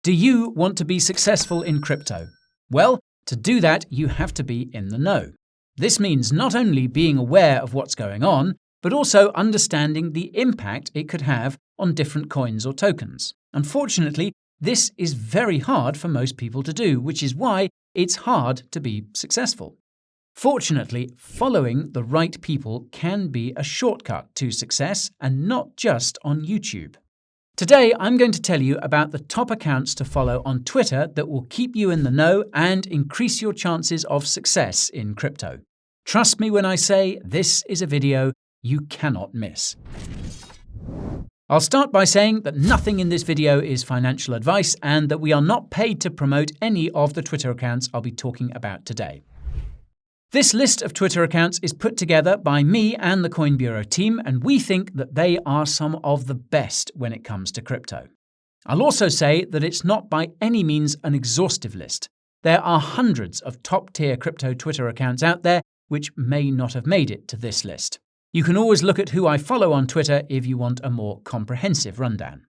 Do you want to be successful in crypto? Well, to do that, you have to be in the know. This means not only being aware of what's going on, but also understanding the impact it could have on different coins or tokens. Unfortunately, this is very hard for most people to do, which is why it's hard to be successful. Fortunately, following the right people can be a shortcut to success, and not just on YouTube. Today, I'm going to tell you about the top accounts to follow on Twitter that will keep you in the know and increase your chances of success in crypto. Trust me when I say this is a video you cannot miss. I'll start by saying that nothing in this video is financial advice and that we are not paid to promote any of the Twitter accounts I'll be talking about today. This list of Twitter accounts is put together by me and the Coin Bureau team, and we think that they are some of the best when it comes to crypto. I'll also say that it's not by any means an exhaustive list. There are hundreds of top-tier crypto Twitter accounts out there which may not have made it to this list. You can always look at who I follow on Twitter if you want a more comprehensive rundown.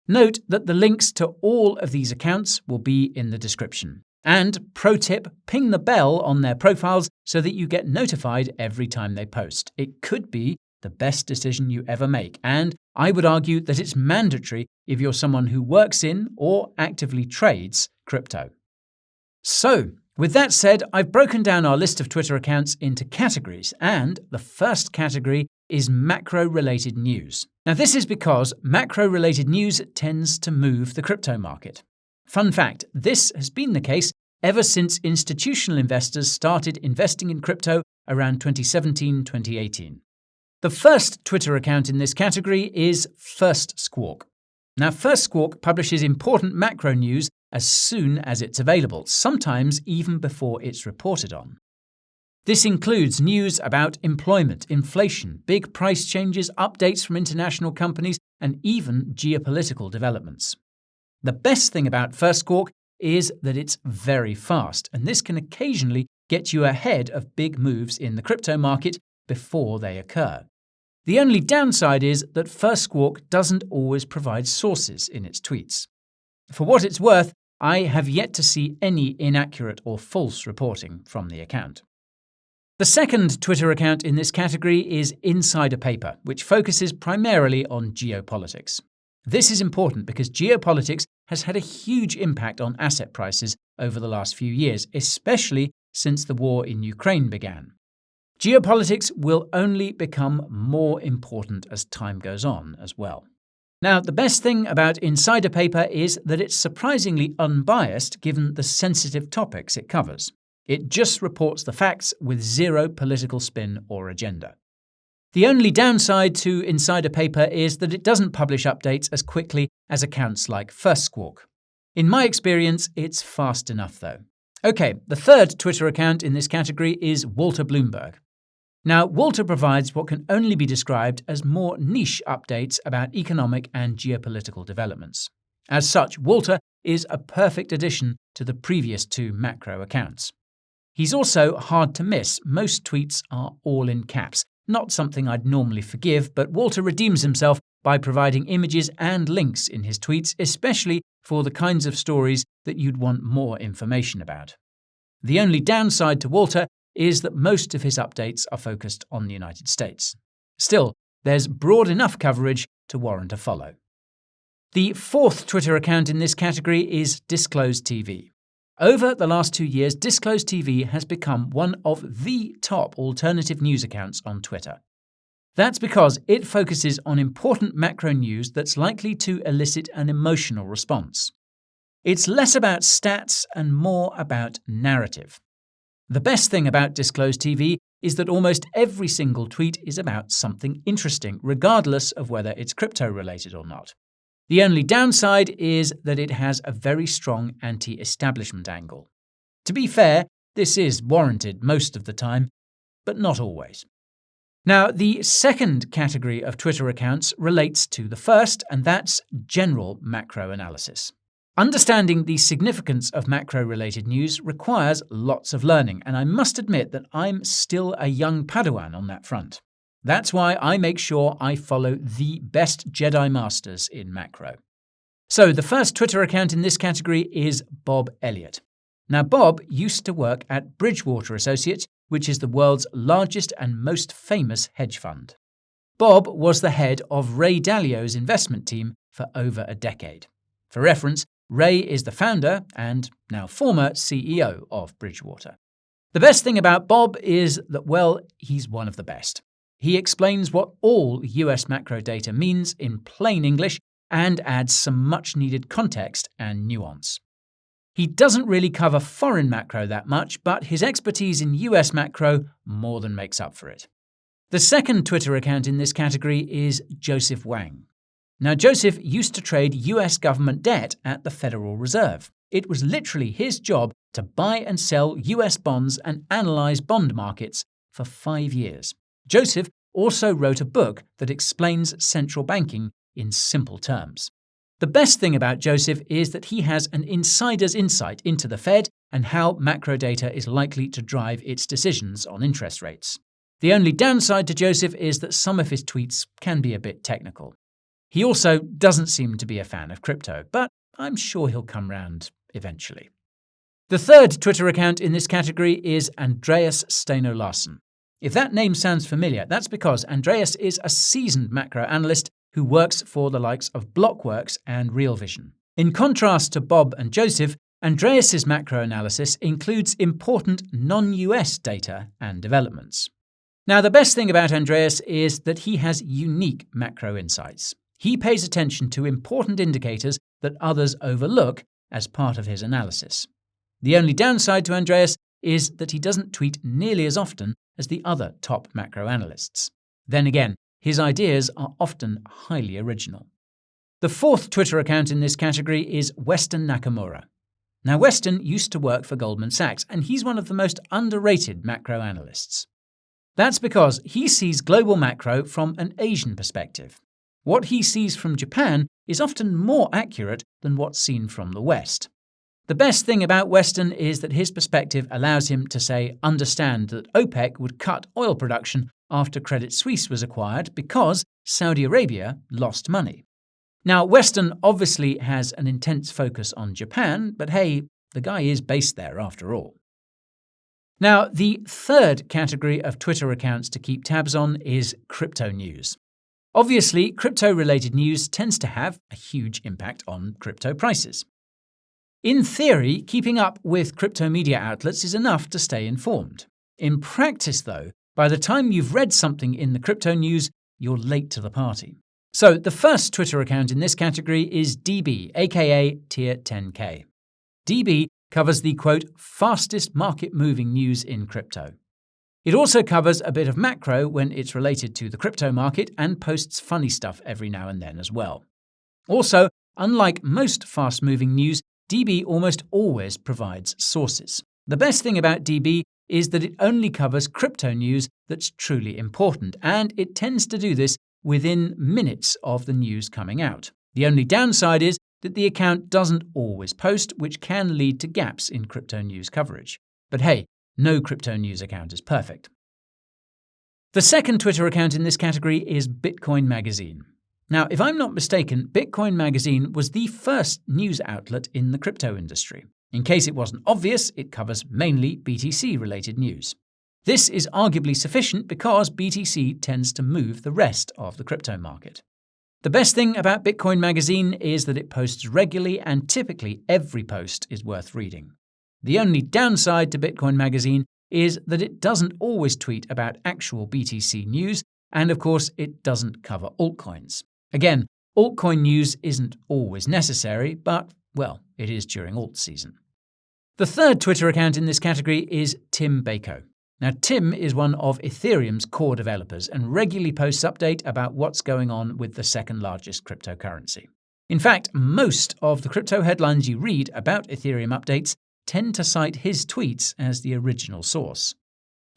Note that the links to all of these accounts will be in the description. And, pro tip, ping the bell on their profiles so that you get notified every time they post. It could be the best decision you ever make, and I would argue that it's mandatory if you're someone who works in or actively trades crypto. So, with that said, I've broken down our list of Twitter accounts into categories, and the first category is macro-related news. Now, this is because macro-related news tends to move the crypto market. Fun fact, this has been the case ever since institutional investors started investing in crypto around 2017-2018. The first Twitter account in this category is First Squawk. Now, First Squawk publishes important macro news as soon as it's available, sometimes even before it's reported on. This includes news about employment, inflation, big price changes, updates from international companies, and even geopolitical developments. The best thing about First Squawk is that it's very fast, and this can occasionally get you ahead of big moves in the crypto market before they occur. The only downside is that First Squawk doesn't always provide sources in its tweets. For what it's worth, I have yet to see any inaccurate or false reporting from the account. The second Twitter account in this category is Insider Paper, which focuses primarily on geopolitics. This is important because geopolitics has had a huge impact on asset prices over the last few years, especially since the war in Ukraine began. Geopolitics will only become more important as time goes on as well. Now, the best thing about Insider Paper is that it's surprisingly unbiased given the sensitive topics it covers. It just reports the facts with zero political spin or agenda. The only downside to Insider Paper is that it doesn't publish updates as quickly as accounts like First Squawk. In my experience, it's fast enough though. Okay, the third Twitter account in this category is Walter Bloomberg. Now, Walter provides what can only be described as more niche updates about economic and geopolitical developments. As such, Walter is a perfect addition to the previous two macro accounts. He's also hard to miss. Most tweets are all in caps. Not something I'd normally forgive, but Walter redeems himself by providing images and links in his tweets, especially for the kinds of stories that you'd want more information about. The only downside to Walter is that most of his updates are focused on the United States. Still, there's broad enough coverage to warrant a follow. The fourth Twitter account in this category is Disclose TV. Over the last 2 years, Disclose TV has become one of the top alternative news accounts on Twitter. That's because it focuses on important macro news that's likely to elicit an emotional response. It's less about stats and more about narrative. The best thing about Disclose TV is that almost every single tweet is about something interesting, regardless of whether it's crypto-related or not. The only downside is that it has a very strong anti-establishment angle. To be fair, this is warranted most of the time, but not always. Now, the second category of Twitter accounts relates to the first, and that's general macro analysis. Understanding the significance of macro-related news requires lots of learning, and I must admit that I'm still a young Padawan on that front. That's why I make sure I follow the best Jedi Masters in macro. So the first Twitter account in this category is Bob Elliott. Now, Bob used to work at Bridgewater Associates, which is the world's largest and most famous hedge fund. Bob was the head of Ray Dalio's investment team for over a decade. For reference, Ray is the founder and now former CEO of Bridgewater. The best thing about Bob is that, well, he's one of the best. He explains what all US macro data means in plain English and adds some much-needed context and nuance. He doesn't really cover foreign macro that much, but his expertise in US macro more than makes up for it. The second Twitter account in this category is Joseph Wang. Now, Joseph used to trade US government debt at the Federal Reserve. It was literally his job to buy and sell US bonds and analyze bond markets for 5 years. Joseph also wrote a book that explains central banking in simple terms. The best thing about Joseph is that he has an insider's insight into the Fed and how macro data is likely to drive its decisions on interest rates. The only downside to Joseph is that some of his tweets can be a bit technical. He also doesn't seem to be a fan of crypto, but I'm sure he'll come round eventually. The third Twitter account in this category is Andreas Steino Larsen. If that name sounds familiar, that's because Andreas is a seasoned macro analyst who works for the likes of Blockworks and Real Vision. In contrast to Bob and Joseph, Andreas's macro analysis includes important non-US data and developments. Now, the best thing about Andreas is that he has unique macro insights. He pays attention to important indicators that others overlook as part of his analysis. The only downside to Andreas is that he doesn't tweet nearly as often as the other top macro analysts. Then again, his ideas are often highly original. The fourth Twitter account in this category is Weston Nakamura. Now, Weston used to work for Goldman Sachs, and he's one of the most underrated macro analysts. That's because he sees global macro from an Asian perspective. What he sees from Japan is often more accurate than what's seen from the West. The best thing about Weston is that his perspective allows him to understand that OPEC would cut oil production after Credit Suisse was acquired because Saudi Arabia lost money. Now, Weston obviously has an intense focus on Japan, but hey, the guy is based there after all. Now, the third category of Twitter accounts to keep tabs on is crypto news. Obviously, crypto-related news tends to have a huge impact on crypto prices. In theory, keeping up with crypto media outlets is enough to stay informed. In practice, though, by the time you've read something in the crypto news, you're late to the party. So the first Twitter account in this category is DB, aka Tier 10K. DB covers the, quote, fastest market-moving news in crypto. It also covers a bit of macro when it's related to the crypto market and posts funny stuff every now and then as well. Also, unlike most fast-moving news, DB almost always provides sources. The best thing about DB is that it only covers crypto news that's truly important, and it tends to do this within minutes of the news coming out. The only downside is that the account doesn't always post, which can lead to gaps in crypto news coverage. But hey, no crypto news account is perfect. The second Twitter account in this category is Bitcoin Magazine. Now, if I'm not mistaken, Bitcoin Magazine was the first news outlet in the crypto industry. In case it wasn't obvious, it covers mainly BTC-related news. This is arguably sufficient because BTC tends to move the rest of the crypto market. The best thing about Bitcoin Magazine is that it posts regularly and typically every post is worth reading. The only downside to Bitcoin Magazine is that it doesn't always tweet about actual BTC news, and of course it doesn't cover altcoins. Again, altcoin news isn't always necessary, but, well, it is during alt season. The third Twitter account in this category is Tim Bako. Now, Tim is one of Ethereum's core developers and regularly posts updates about what's going on with the second largest cryptocurrency. In fact, most of the crypto headlines you read about Ethereum updates tend to cite his tweets as the original source.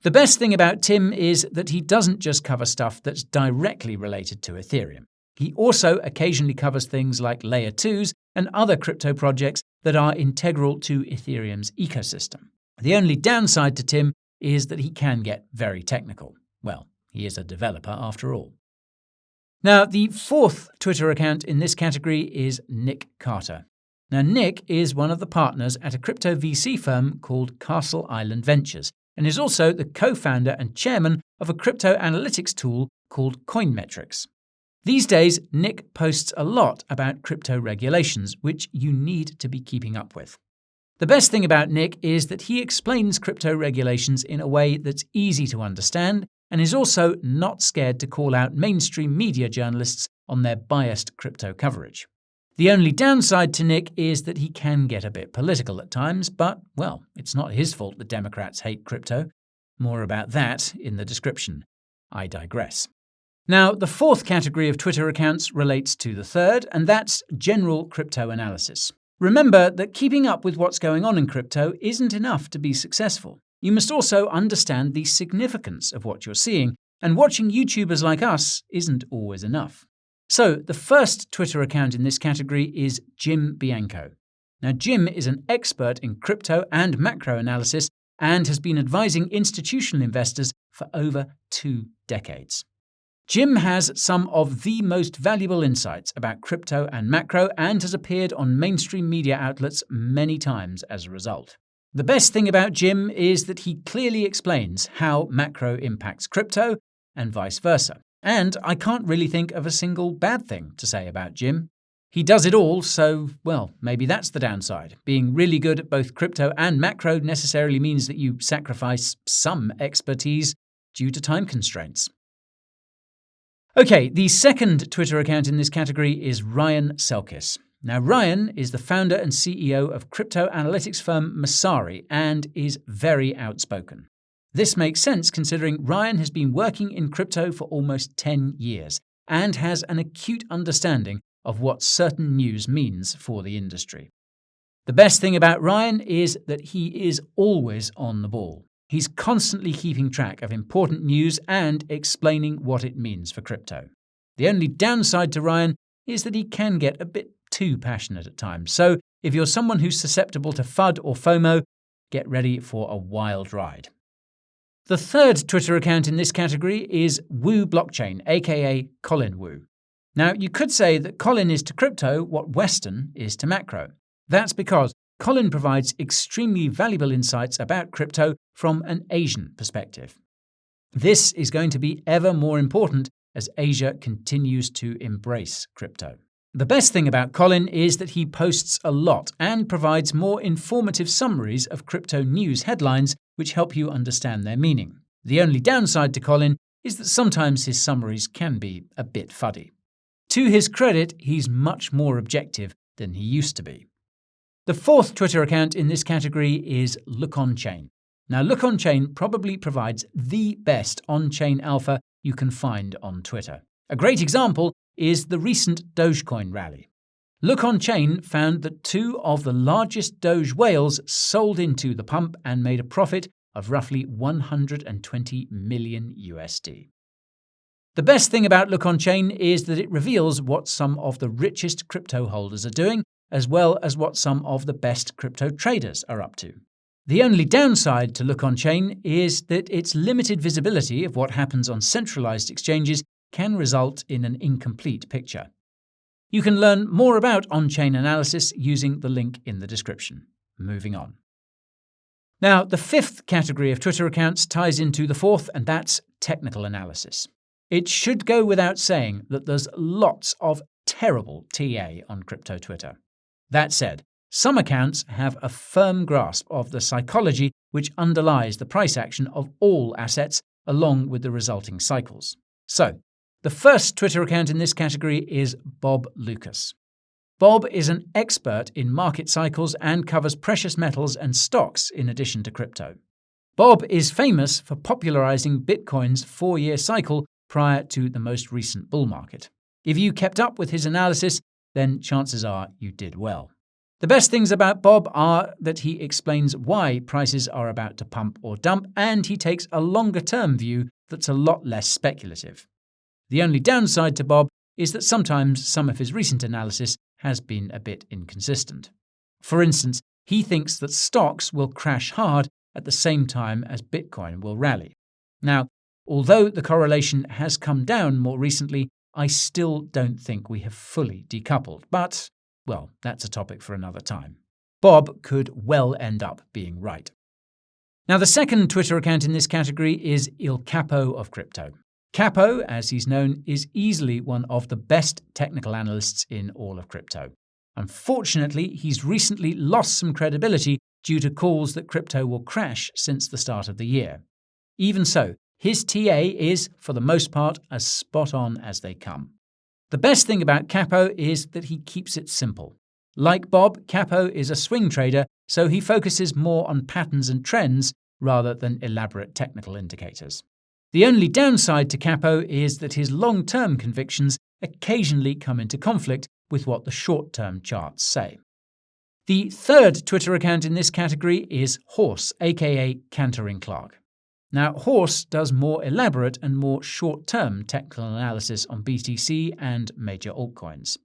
The best thing about Tim is that he doesn't just cover stuff that's directly related to Ethereum. He also occasionally covers things like Layer 2s and other crypto projects that are integral to Ethereum's ecosystem. The only downside to Tim is that he can get very technical. Well, he is a developer after all. Now, the fourth Twitter account in this category is Nick Carter. Now, Nick is one of the partners at a crypto VC firm called Castle Island Ventures, and is also the co-founder and chairman of a crypto analytics tool called Coinmetrics. These days, Nick posts a lot about crypto regulations, which you need to be keeping up with. The best thing about Nick is that he explains crypto regulations in a way that's easy to understand and is also not scared to call out mainstream media journalists on their biased crypto coverage. The only downside to Nick is that he can get a bit political at times, but, well, it's not his fault that Democrats hate crypto. More about that in the description. I digress. Now, the fourth category of Twitter accounts relates to the third, and that's general crypto analysis. Remember that keeping up with what's going on in crypto isn't enough to be successful. You must also understand the significance of what you're seeing, and watching YouTubers like us isn't always enough. So, the first Twitter account in this category is Jim Bianco. Now, Jim is an expert in crypto and macro analysis and has been advising institutional investors for over 2 decades. Jim has some of the most valuable insights about crypto and macro and has appeared on mainstream media outlets many times as a result. The best thing about Jim is that he clearly explains how macro impacts crypto and vice versa. And I can't really think of a single bad thing to say about Jim. He does it all, so, well, maybe that's the downside. Being really good at both crypto and macro necessarily means that you sacrifice some expertise due to time constraints. Okay, the second Twitter account in this category is Ryan Selkis. Now, Ryan is the founder and CEO of crypto analytics firm Messari and is very outspoken. This makes sense considering Ryan has been working in crypto for almost 10 years and has an acute understanding of what certain news means for the industry. The best thing about Ryan is that he is always on the ball. He's constantly keeping track of important news and explaining what it means for crypto. The only downside to Ryan is that he can get a bit too passionate at times. So if you're someone who's susceptible to FUD or FOMO, get ready for a wild ride. The third Twitter account in this category is Wu Blockchain, aka Colin Wu. Now, you could say that Colin is to crypto what Western is to macro. That's because Colin provides extremely valuable insights about crypto from an Asian perspective. This is going to be ever more important as Asia continues to embrace crypto. The best thing about Colin is that he posts a lot and provides more informative summaries of crypto news headlines which help you understand their meaning. The only downside to Colin is that sometimes his summaries can be a bit fuddy. To his credit, he's much more objective than he used to be. The fourth Twitter account in this category is Look On Chain. Now, Look On Chain probably provides the best on-chain alpha you can find on Twitter. A great example is the recent Dogecoin rally. Look On Chain found that 2 of the largest Doge whales sold into the pump and made a profit of roughly 120 million USD. The best thing about Look On Chain is that it reveals what some of the richest crypto holders are doing, as well as what some of the best crypto traders are up to. The only downside to Look On Chain is that its limited visibility of what happens on centralized exchanges can result in an incomplete picture. You can learn more about on-chain analysis using the link in the description. Moving on. Now, the fifth category of Twitter accounts ties into the fourth, and that's technical analysis. It should go without saying that there's lots of terrible TA on crypto Twitter. That said, some accounts have a firm grasp of the psychology which underlies the price action of all assets along with the resulting cycles. So, the first Twitter account in this category is Bob Lucas. Bob is an expert in market cycles and covers precious metals and stocks in addition to crypto. Bob is famous for popularizing Bitcoin's 4-year cycle prior to the most recent bull market. If you kept up with his analysis, then chances are you did well. The best things about Bob are that he explains why prices are about to pump or dump, and he takes a longer-term view that's a lot less speculative. The only downside to Bob is that sometimes some of his recent analysis has been a bit inconsistent. For instance, he thinks that stocks will crash hard at the same time as Bitcoin will rally. Now, although the correlation has come down more recently, I still don't think we have fully decoupled. But, well, that's a topic for another time. Bob could well end up being right. Now, the second Twitter account in this category is Il Capo of Crypto. Capo, as he's known, is easily one of the best technical analysts in all of crypto. Unfortunately, he's recently lost some credibility due to calls that crypto will crash since the start of the year. Even so, his TA is, for the most part, as spot on as they come. The best thing about Capo is that he keeps it simple. Like Bob, Capo is a swing trader, so he focuses more on patterns and trends rather than elaborate technical indicators. The only downside to Capo is that his long-term convictions occasionally come into conflict with what the short-term charts say. The third Twitter account in this category is Horse, aka Cantoring Clark. Now, Horse does more elaborate and more short-term technical analysis on BTC and major altcoins.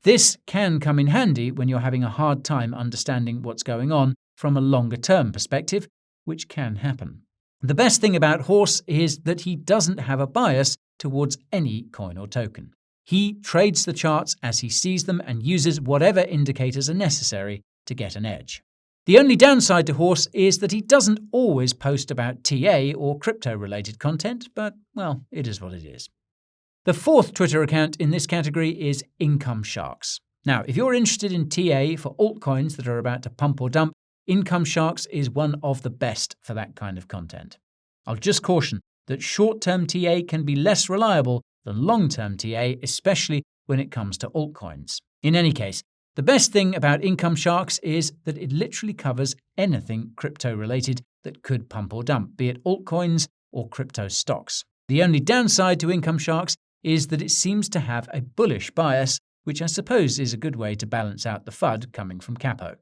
This can come in handy when you're having a hard time understanding what's going on from a longer-term perspective, which can happen. The best thing about Horse is that he doesn't have a bias towards any coin or token. He trades the charts as he sees them and uses whatever indicators are necessary to get an edge. The only downside to Horse is that he doesn't always post about TA or crypto-related content, but, well, it is what it is. The fourth Twitter account in this category is Income Sharks. Now, if you're interested in TA for altcoins that are about to pump or dump, Income Sharks is one of the best for that kind of content. I'll just caution that short-term TA can be less reliable than long-term TA, especially when it comes to altcoins. In any case, the best thing about Income Sharks is that it literally covers anything crypto-related that could pump or dump, be it altcoins or crypto stocks. The only downside to Income Sharks is that it seems to have a bullish bias, which I suppose is a good way to balance out the FUD coming from Capo.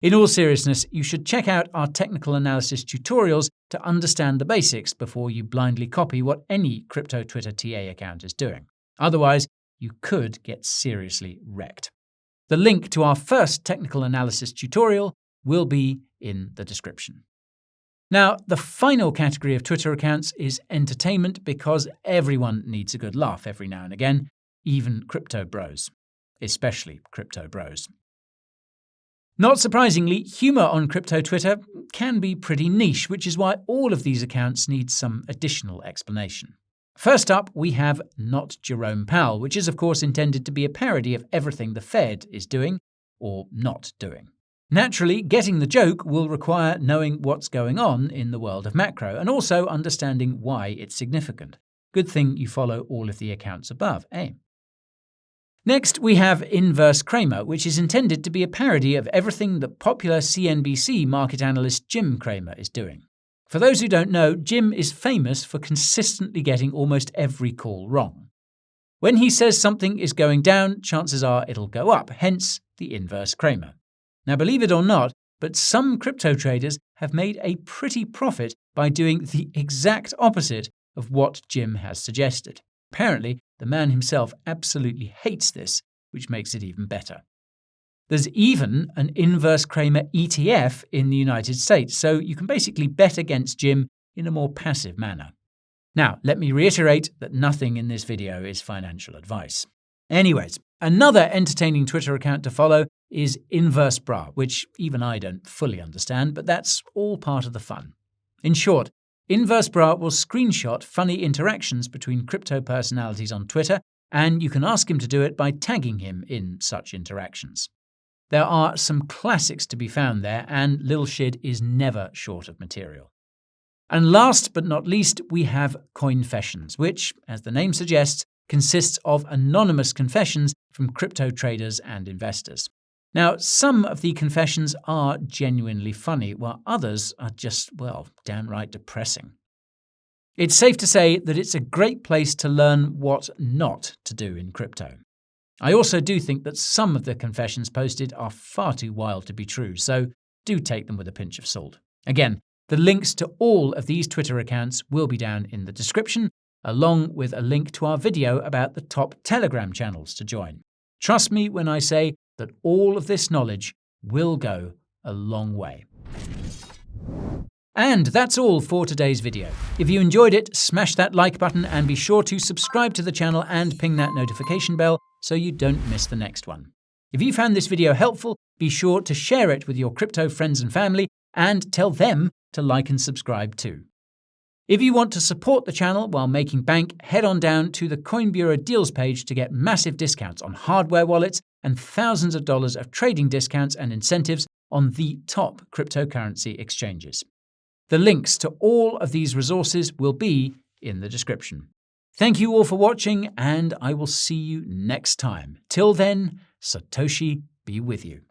In all seriousness, you should check out our technical analysis tutorials to understand the basics before you blindly copy what any crypto Twitter TA account is doing. Otherwise, you could get seriously wrecked. The link to our first technical analysis tutorial will be in the description. Now, the final category of Twitter accounts is entertainment, because everyone needs a good laugh every now and again, even crypto bros, especially crypto bros. Not surprisingly, humour on crypto Twitter can be pretty niche, which is why all of these accounts need some additional explanation. First up, we have Not Jerome Powell, which is of course intended to be a parody of everything the Fed is doing or not doing. Naturally, getting the joke will require knowing what's going on in the world of macro and also understanding why it's significant. Good thing you follow all of the accounts above, eh? Next, we have Inverse Cramer, which is intended to be a parody of everything that popular CNBC market analyst Jim Cramer is doing. For those who don't know, Jim is famous for consistently getting almost every call wrong. When he says something is going down, chances are it'll go up, hence the Inverse Cramer. Now, believe it or not, but some crypto traders have made a pretty profit by doing the exact opposite of what Jim has suggested. Apparently, the man himself absolutely hates this, which makes it even better. There's even an Inverse Cramer ETF in the United States, so you can basically bet against Jim in a more passive manner. Now, let me reiterate that nothing in this video is financial advice. Anyways, another entertaining Twitter account to follow is Inverse Bra, which even I don't fully understand, but that's all part of the fun. In short, Inverse Bra will screenshot funny interactions between crypto personalities on Twitter, and you can ask him to do it by tagging him in such interactions. There are some classics to be found there, and Lil Shid is never short of material. And last but not least, we have Coinfessions, which, as the name suggests, consists of anonymous confessions from crypto traders and investors. Now, some of the confessions are genuinely funny, while others are just, well, downright depressing. It's safe to say that it's a great place to learn what not to do in crypto. I also do think that some of the confessions posted are far too wild to be true, so do take them with a pinch of salt. Again, the links to all of these Twitter accounts will be down in the description, along with a link to our video about the top Telegram channels to join. Trust me when I say that all of this knowledge will go a long way. And that's all for today's video. If you enjoyed it, smash that like button and be sure to subscribe to the channel and ping that notification bell so you don't miss the next one. If you found this video helpful, be sure to share it with your crypto friends and family and tell them to like and subscribe too. If you want to support the channel while making bank, head on down to the Coin Bureau deals page to get massive discounts on hardware wallets and thousands of dollars of trading discounts and incentives on the top cryptocurrency exchanges. The links to all of these resources will be in the description. Thank you all for watching, and I will see you next time. Till then, Satoshi be with you.